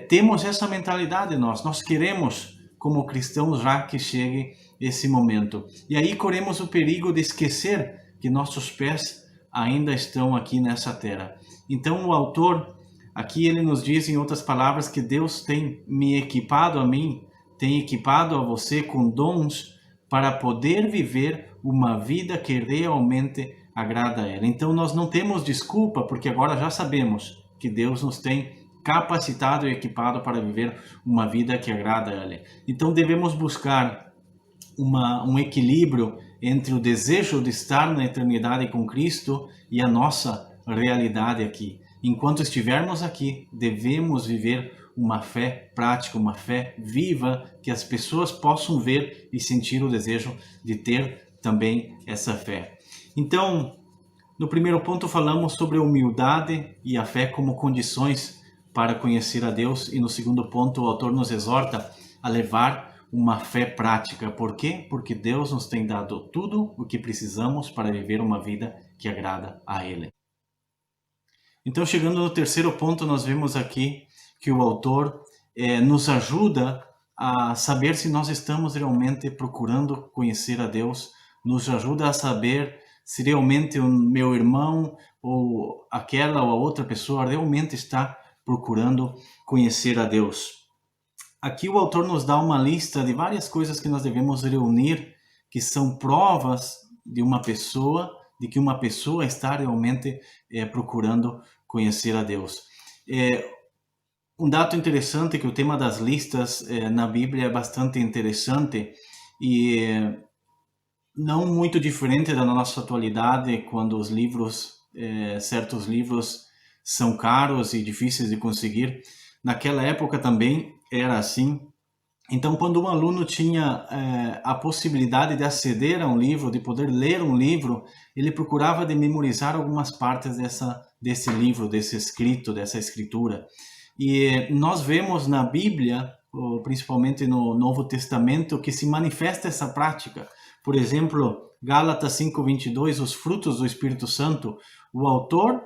temos essa mentalidade nós queremos, como cristãos, já que chegue esse momento. E aí corremos o perigo de esquecer que nossos pés ainda estão aqui nessa terra. Então o autor, aqui ele nos diz, em outras palavras, que Deus tem me equipado a mim, tem equipado a você com dons para poder viver uma vida que realmente agrada a Ele. Então nós não temos desculpa, porque agora já sabemos que Deus nos tem capacitado e equipado para viver uma vida que agrada a Ele. Então devemos buscar um equilíbrio entre o desejo de estar na eternidade com Cristo e a nossa realidade aqui. Enquanto estivermos aqui, devemos viver uma fé prática, uma fé viva, que as pessoas possam ver e sentir o desejo de ter também essa fé. Então, no primeiro ponto falamos sobre a humildade e a fé como condições para conhecer a Deus, e no segundo ponto o autor nos exorta a levar uma fé prática. Por quê? Porque Deus nos tem dado tudo o que precisamos para viver uma vida que agrada a Ele. Então, chegando no terceiro ponto, nós vemos aqui que o autor nos ajuda a saber se nós estamos realmente procurando conhecer a Deus, nos ajuda a saber se realmente o meu irmão ou aquela ou a outra pessoa realmente está procurando conhecer a Deus. Aqui o autor nos dá uma lista de várias coisas que nós devemos reunir, que são provas de de que uma pessoa está realmente procurando conhecer a Deus. Um dado interessante é que o tema das listas na Bíblia é bastante interessante e não muito diferente da nossa atualidade, quando os livros, certos livros são caros e difíceis de conseguir. Naquela época também era assim. Então, quando um aluno tinha a possibilidade de aceder a um livro, de poder ler um livro, ele procurava de memorizar algumas partes desse livro, desse escrito, dessa escritura. E nós vemos na Bíblia, principalmente no Novo Testamento, que se manifesta essa prática. Por exemplo, Gálatas 5:22, os frutos do Espírito Santo, o autor,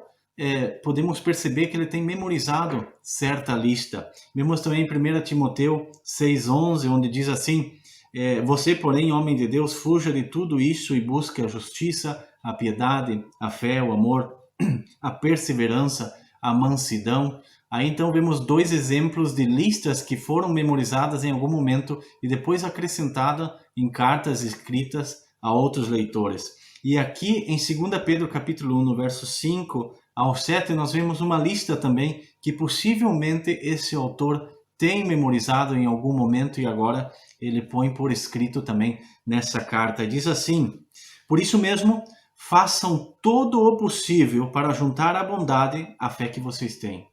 podemos perceber que ele tem memorizado certa lista. Vemos também em 1 Timoteu 6:11, onde diz assim: você, porém, homem de Deus, fuja de tudo isso e busque a justiça, a piedade, a fé, o amor, a perseverança, a mansidão. Aí então vemos dois exemplos de listas que foram memorizadas em algum momento e depois acrescentadas em cartas escritas a outros leitores. E aqui em 2 Pedro capítulo 1, no verso 5 ao 7, nós vemos uma lista também que possivelmente esse autor tem memorizado em algum momento e agora ele põe por escrito também nessa carta. Diz assim: por isso mesmo, façam todo o possível para juntar à bondade a fé que vocês têm.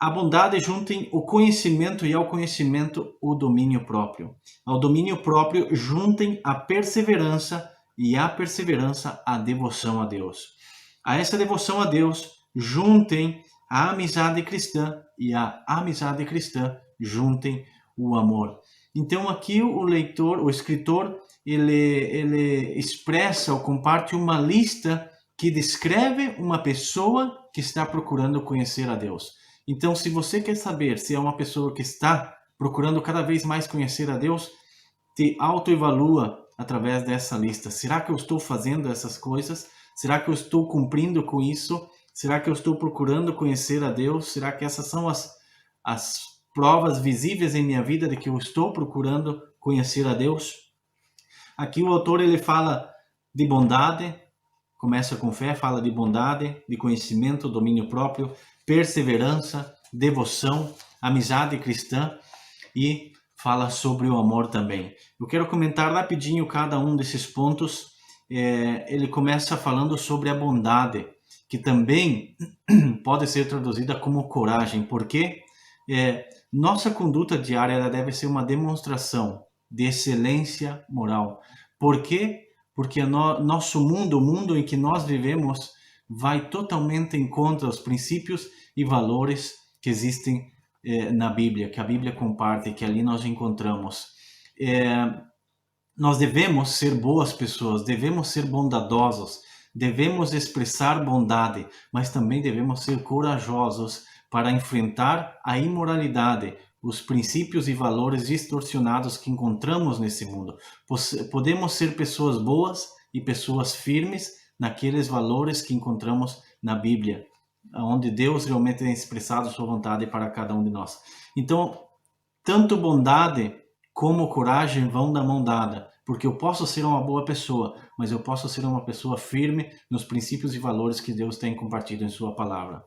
À bondade juntem o conhecimento e ao conhecimento o domínio próprio. Ao domínio próprio juntem a perseverança e à perseverança a devoção a Deus. A essa devoção a Deus juntem a amizade cristã e a amizade cristã juntem o amor. Então aqui o escritor, ele expressa ou comparte uma lista que descreve uma pessoa que está procurando conhecer a Deus. Então, se você quer saber se é uma pessoa que está procurando cada vez mais conhecer a Deus, te autoevalua através dessa lista. Será que eu estou fazendo essas coisas? Será que eu estou cumprindo com isso? Será que eu estou procurando conhecer a Deus? Será que essas são as provas visíveis em minha vida de que eu estou procurando conhecer a Deus? Aqui o autor ele fala de bondade, começa com fé, fala de bondade, de conhecimento, domínio próprio, perseverança, devoção, amizade cristã e fala sobre o amor também. Eu quero comentar rapidinho cada um desses pontos. Ele começa falando sobre a bondade, que também pode ser traduzida como coragem, porque nossa conduta diária ela deve ser uma demonstração de excelência moral. Por quê? Porque nosso mundo, o mundo em que nós vivemos, vai totalmente em contra dos princípios e valores que existem na Bíblia, que a Bíblia comparte, que ali nós encontramos. Nós devemos ser boas pessoas, devemos ser bondadosos, devemos expressar bondade, mas também devemos ser corajosos para enfrentar a imoralidade, os princípios e valores distorcionados que encontramos nesse mundo. Podemos ser pessoas boas e pessoas firmes naqueles valores que encontramos na Bíblia, onde Deus realmente tem expressado sua vontade para cada um de nós. Então, tanto bondade como coragem vão da mão dada, porque eu posso ser uma boa pessoa, mas eu posso ser uma pessoa firme nos princípios e valores que Deus tem compartilhado em sua palavra.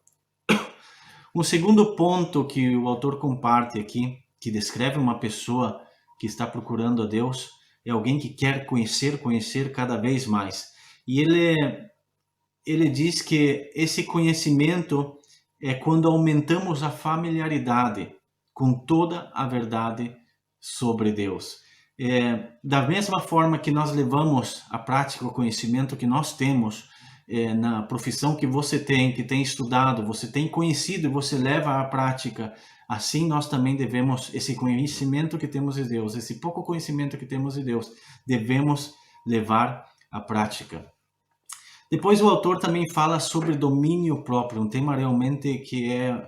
Um segundo ponto que o autor comparte aqui, que descreve uma pessoa que está procurando a Deus, é alguém que quer conhecer cada vez mais. E ele diz que esse conhecimento é quando aumentamos a familiaridade com toda a verdade sobre Deus. Da mesma forma que nós levamos à prática o conhecimento que nós temos na profissão que você tem, que tem estudado, você tem conhecido e você leva à prática, assim nós também devemos, esse conhecimento que temos de Deus, esse pouco conhecimento que temos de Deus, devemos levar à prática. Depois o autor também fala sobre domínio próprio, um tema realmente que é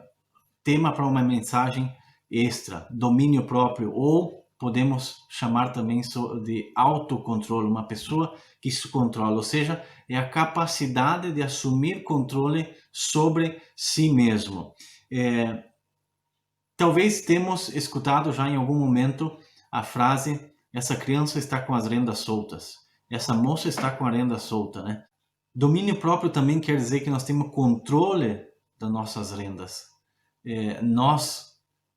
tema para uma mensagem extra, domínio próprio, ou podemos chamar também de autocontrole, uma pessoa que se controla, ou seja, é a capacidade de assumir controle sobre si mesmo. Talvez temos escutado já em algum momento a frase, essa criança está com as rendas soltas, essa moça está com a renda solta, né? Domínio próprio também quer dizer que nós temos controle das nossas rendas. Nós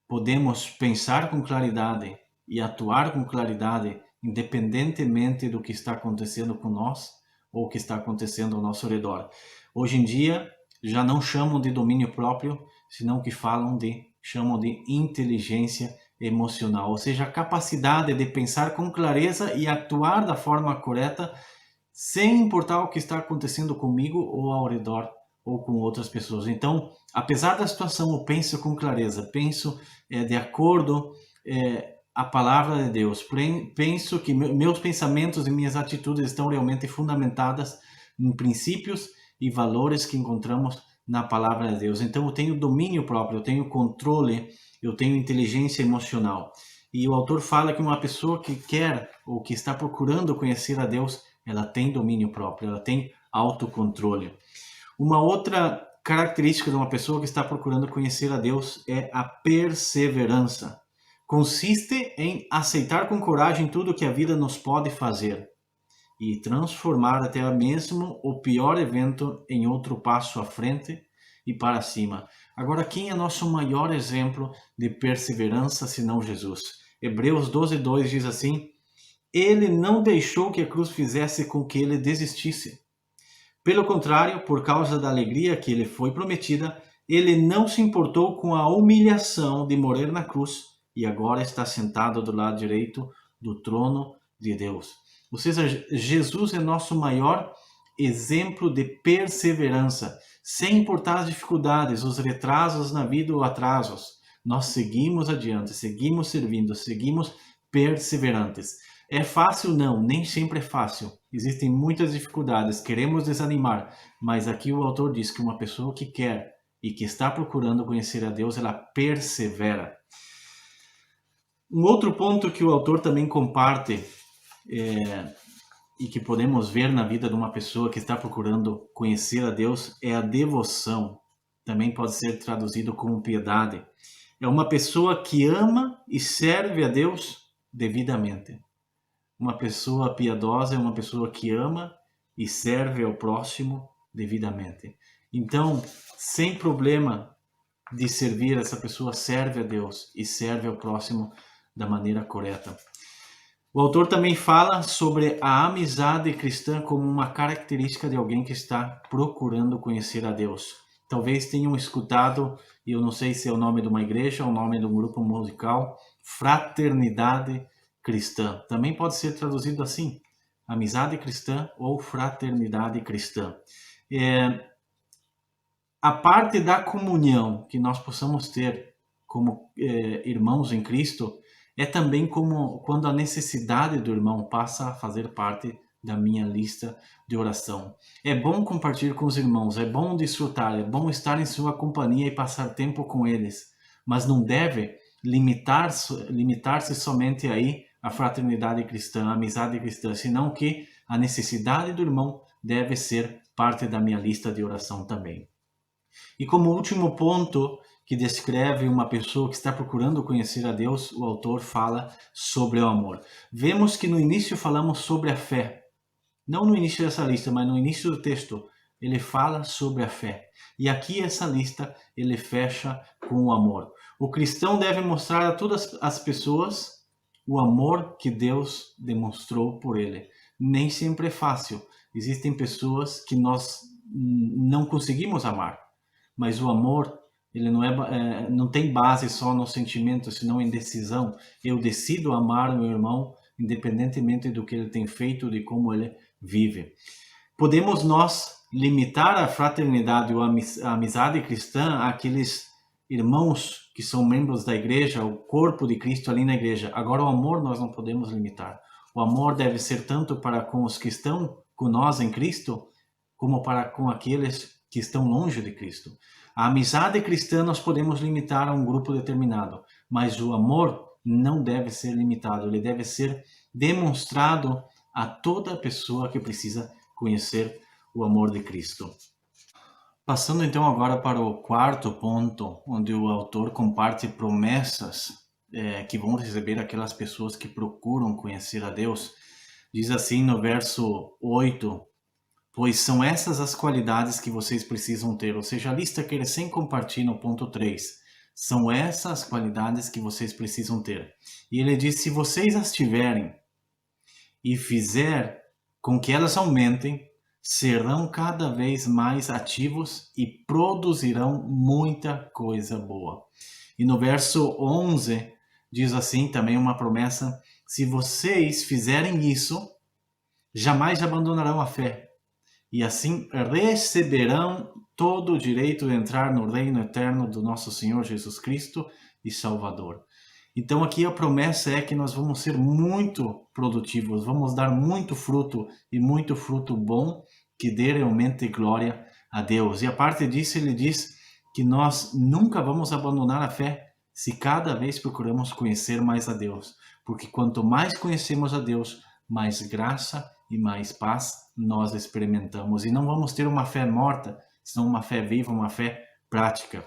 podemos pensar com claridade e atuar com claridade, independentemente do que está acontecendo com nós ou o que está acontecendo ao nosso redor. Hoje em dia, já não chamam de domínio próprio, senão que chamam de inteligência emocional, ou seja, a capacidade de pensar com clareza e atuar da forma correta, sem importar o que está acontecendo comigo ou ao redor ou com outras pessoas. Então, apesar da situação, eu penso com clareza, penso de acordo a palavra de Deus, penso que meus pensamentos e minhas atitudes estão realmente fundamentadas em princípios e valores que encontramos na palavra de Deus. Então, eu tenho domínio próprio, eu tenho controle, eu tenho inteligência emocional. E o autor fala que uma pessoa que quer ou que está procurando conhecer a Deus, ela tem domínio próprio, ela tem autocontrole. Uma outra característica de uma pessoa que está procurando conhecer a Deus é a perseverança. Consiste em aceitar com coragem tudo que a vida nos pode fazer e transformar até mesmo o pior evento em outro passo à frente e para cima. Agora, quem é nosso maior exemplo de perseverança senão Jesus? Hebreus 12:2 diz assim: ele não deixou que a cruz fizesse com que ele desistisse. Pelo contrário, por causa da alegria que lhe foi prometida, ele não se importou com a humilhação de morrer na cruz e agora está sentado do lado direito do trono de Deus. Ou seja, Jesus é nosso maior exemplo de perseverança. Sem importar as dificuldades, os retrasos na vida ou atrasos, nós seguimos adiante, seguimos servindo, seguimos perseverantes. É fácil? Não, nem sempre é fácil. Existem muitas dificuldades, queremos desanimar, mas aqui o autor diz que uma pessoa que quer e que está procurando conhecer a Deus, ela persevera. Um outro ponto que o autor também comparte e que podemos ver na vida de uma pessoa que está procurando conhecer a Deus é a devoção. Também pode ser traduzido como piedade. É uma pessoa que ama e serve a Deus devidamente. Uma pessoa piedosa é uma pessoa que ama e serve ao próximo devidamente. Então, sem problema de servir, essa pessoa serve a Deus e serve ao próximo da maneira correta. O autor também fala sobre a amizade cristã como uma característica de alguém que está procurando conhecer a Deus. Talvez tenham escutado, e eu não sei se é o nome de uma igreja ou o nome de um grupo musical, fraternidade cristã. Também pode ser traduzido assim, amizade cristã ou fraternidade cristã. A parte da comunhão que nós possamos ter como irmãos em Cristo é também como quando a necessidade do irmão passa a fazer parte da minha lista de oração. É bom compartilhar com os irmãos, é bom desfrutar, é bom estar em sua companhia e passar tempo com eles, mas não deve limitar-se somente aí a fraternidade cristã, a amizade cristã, senão que a necessidade do irmão deve ser parte da minha lista de oração também. E como último ponto que descreve uma pessoa que está procurando conhecer a Deus, o autor fala sobre o amor. Vemos que no início falamos sobre a fé. Não no início dessa lista, mas no início do texto, ele fala sobre a fé. E aqui essa lista ele fecha com o amor. O cristão deve mostrar a todas as pessoas o amor que Deus demonstrou por ele. Nem sempre é fácil. Existem pessoas que nós não conseguimos amar, mas o amor ele não tem base só no sentimento, senão em decisão. Eu decido amar o meu irmão, independentemente do que ele tem feito, de como ele vive. Podemos nós limitar a fraternidade ou a amizade cristã àqueles irmãos que são membros da igreja, o corpo de Cristo ali na igreja. Agora, o amor nós não podemos limitar. O amor deve ser tanto para com os que estão com nós em Cristo, como para com aqueles que estão longe de Cristo. A amizade cristã nós podemos limitar a um grupo determinado, mas o amor não deve ser limitado, ele deve ser demonstrado a toda pessoa que precisa conhecer o amor de Cristo. Passando então agora para o quarto ponto, onde o autor comparte promessas que vão receber aquelas pessoas que procuram conhecer a Deus. Diz assim no verso 8, pois são essas as qualidades que vocês precisam ter. Ou seja, a lista que ele sem compartilha no ponto 3. São essas as qualidades que vocês precisam ter. E ele diz, se vocês as tiverem e fizer com que elas aumentem, serão cada vez mais ativos e produzirão muita coisa boa. E no verso 11, diz assim também uma promessa, se vocês fizerem isso, jamais abandonarão a fé. E assim receberão todo o direito de entrar no reino eterno do nosso Senhor Jesus Cristo e Salvador. Então aqui a promessa é que nós vamos ser muito produtivos, vamos dar muito fruto e muito fruto bom que dê realmente glória a Deus. E a parte disso ele diz que nós nunca vamos abandonar a fé se cada vez procuramos conhecer mais a Deus. Porque quanto mais conhecemos a Deus, mais graça e mais paz nós experimentamos. E não vamos ter uma fé morta, senão uma fé viva, uma fé prática.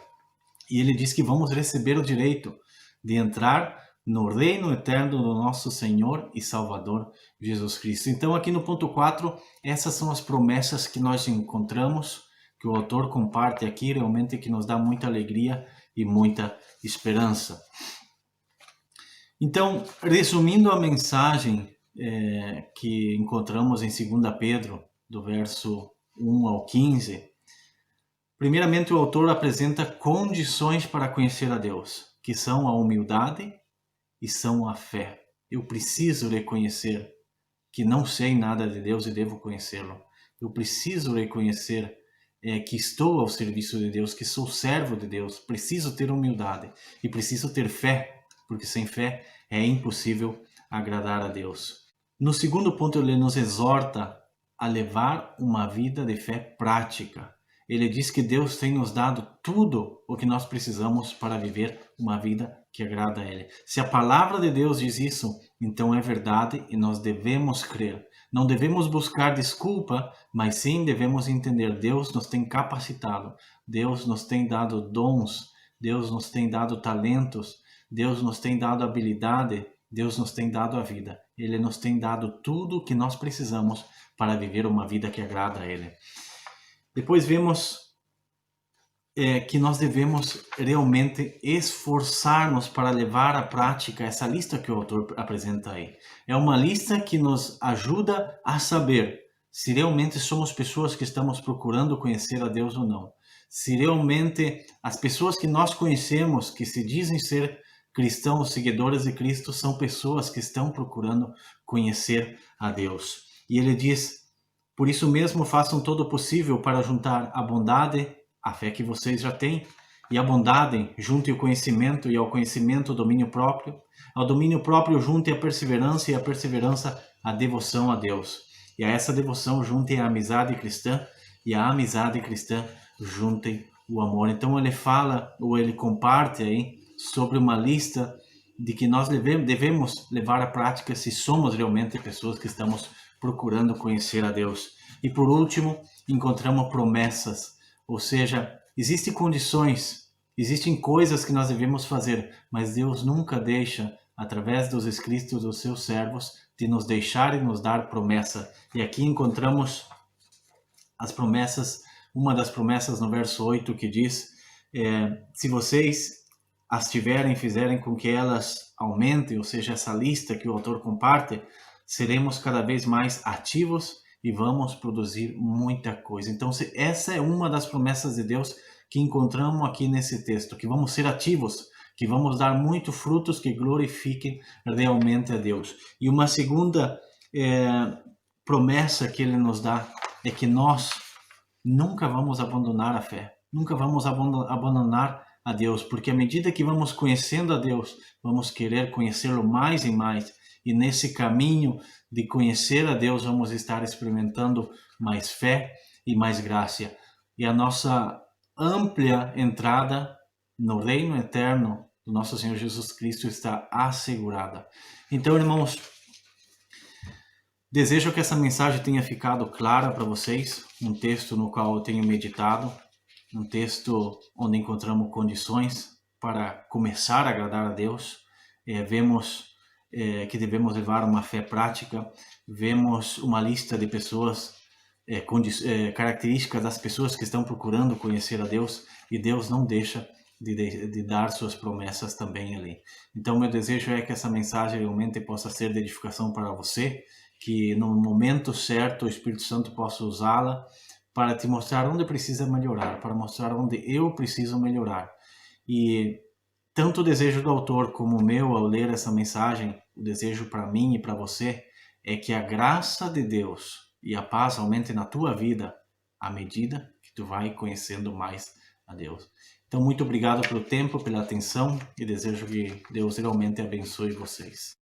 E ele diz que vamos receber o direito de entrar no reino eterno do nosso Senhor e Salvador Jesus Cristo. Então aqui no ponto 4, essas são as promessas que nós encontramos, que o autor comparte aqui, realmente que nos dá muita alegria e muita esperança. Então, resumindo a mensagem que encontramos em 2 Pedro, do verso 1 ao 15, primeiramente o autor apresenta condições para conhecer a Deus, que são a humildade e são a fé. Eu preciso reconhecer que não sei nada de Deus e devo conhecê-lo. Eu preciso reconhecer que estou ao serviço de Deus, que sou servo de Deus. Preciso ter humildade e preciso ter fé, porque sem fé é impossível agradar a Deus. No segundo ponto, ele nos exorta a levar uma vida de fé prática. Ele diz que Deus tem nos dado tudo o que nós precisamos para viver uma vida que agrada a Ele. Se a palavra de Deus diz isso, então é verdade e nós devemos crer. Não devemos buscar desculpa, mas sim devemos entender. Deus nos tem capacitado, Deus nos tem dado dons, Deus nos tem dado talentos, Deus nos tem dado habilidade, Deus nos tem dado a vida. Ele nos tem dado tudo o que nós precisamos para viver uma vida que agrada a Ele. Depois vemos que nós devemos realmente esforçar-nos para levar à prática essa lista que o autor apresenta aí. É uma lista que nos ajuda a saber se realmente somos pessoas que estamos procurando conhecer a Deus ou não. Se realmente as pessoas que nós conhecemos, que se dizem ser cristãos, seguidores de Cristo, são pessoas que estão procurando conhecer a Deus. E ele diz, por isso mesmo façam todo o possível para juntar a bondade, a fé que vocês já têm, e a bondade junte o conhecimento, e ao conhecimento o domínio próprio, ao domínio próprio junte a perseverança, e a perseverança a devoção a Deus. E a essa devoção juntem a amizade cristã, e a amizade cristã juntem o amor. Então ele fala, ou ele comparte aí, sobre uma lista de que nós devemos levar à prática se somos realmente pessoas que estamos procurando conhecer a Deus. E por último, encontramos promessas, ou seja, existem condições, existem coisas que nós devemos fazer, mas Deus nunca deixa, através dos escritos dos seus servos, de nos deixar e nos dar promessa. E aqui encontramos as promessas, uma das promessas no verso 8 que diz, se vocês as tiverem, fizerem com que elas aumentem, ou seja, essa lista que o autor comparte, seremos cada vez mais ativos e vamos produzir muita coisa. Então, essa é uma das promessas de Deus que encontramos aqui nesse texto, que vamos ser ativos, que vamos dar muito frutos que glorifiquem realmente a Deus. E uma segunda promessa que ele nos dá é que nós nunca vamos abandonar a fé, nunca vamos abandonar a Deus, porque à medida que vamos conhecendo a Deus, vamos querer conhecê-lo mais e mais, e nesse caminho de conhecer a Deus, vamos estar experimentando mais fé e mais graça. E a nossa ampla entrada no reino eterno do nosso Senhor Jesus Cristo está assegurada. Então, irmãos, desejo que essa mensagem tenha ficado clara para vocês, um texto no qual eu tenho meditado, um texto onde encontramos condições para começar a agradar a Deus. Vemos que devemos levar uma fé prática, vemos uma lista de pessoas, características das pessoas que estão procurando conhecer a Deus, e Deus não deixa de dar suas promessas também ali. Então, meu desejo é que essa mensagem realmente possa ser de edificação para você, que no momento certo o Espírito Santo possa usá-la para te mostrar onde precisa melhorar, para mostrar onde eu preciso melhorar. E tanto o desejo do autor como o meu ao ler essa mensagem, o desejo para mim e para você, é que a graça de Deus e a paz aumentem na tua vida à medida que tu vai conhecendo mais a Deus. Então, muito obrigado pelo tempo, pela atenção, e desejo que Deus realmente abençoe vocês.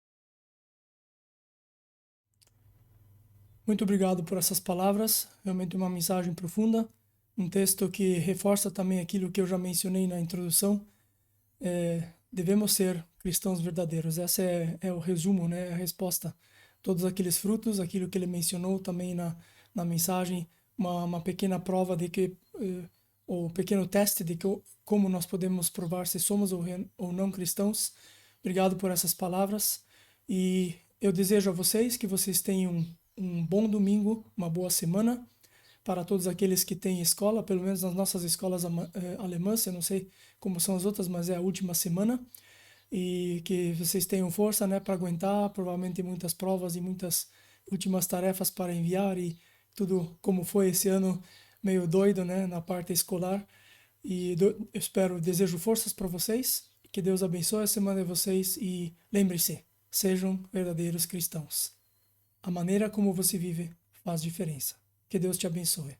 Muito obrigado por essas palavras, realmente uma mensagem profunda, um texto que reforça também aquilo que eu já mencionei na introdução. Devemos ser cristãos verdadeiros, essa é o resumo, né, a resposta. Todos aqueles frutos, aquilo que ele mencionou também na mensagem, uma pequena prova de que, ou pequeno teste de que, como nós podemos provar se somos ou não cristãos. Obrigado por essas palavras, e eu desejo a vocês que vocês tenham um bom domingo, uma boa semana. Para todos aqueles que têm escola, pelo menos nas nossas escolas alemãs, eu não sei como são as outras, mas é a última semana, e que vocês tenham força, né, para aguentar, provavelmente muitas provas e muitas últimas tarefas para enviar, e tudo como foi esse ano meio doido, né, na parte escolar. E eu desejo forças para vocês, que Deus abençoe a semana de vocês, e lembre-se, sejam verdadeiros cristãos. A maneira como você vive faz diferença. Que Deus te abençoe.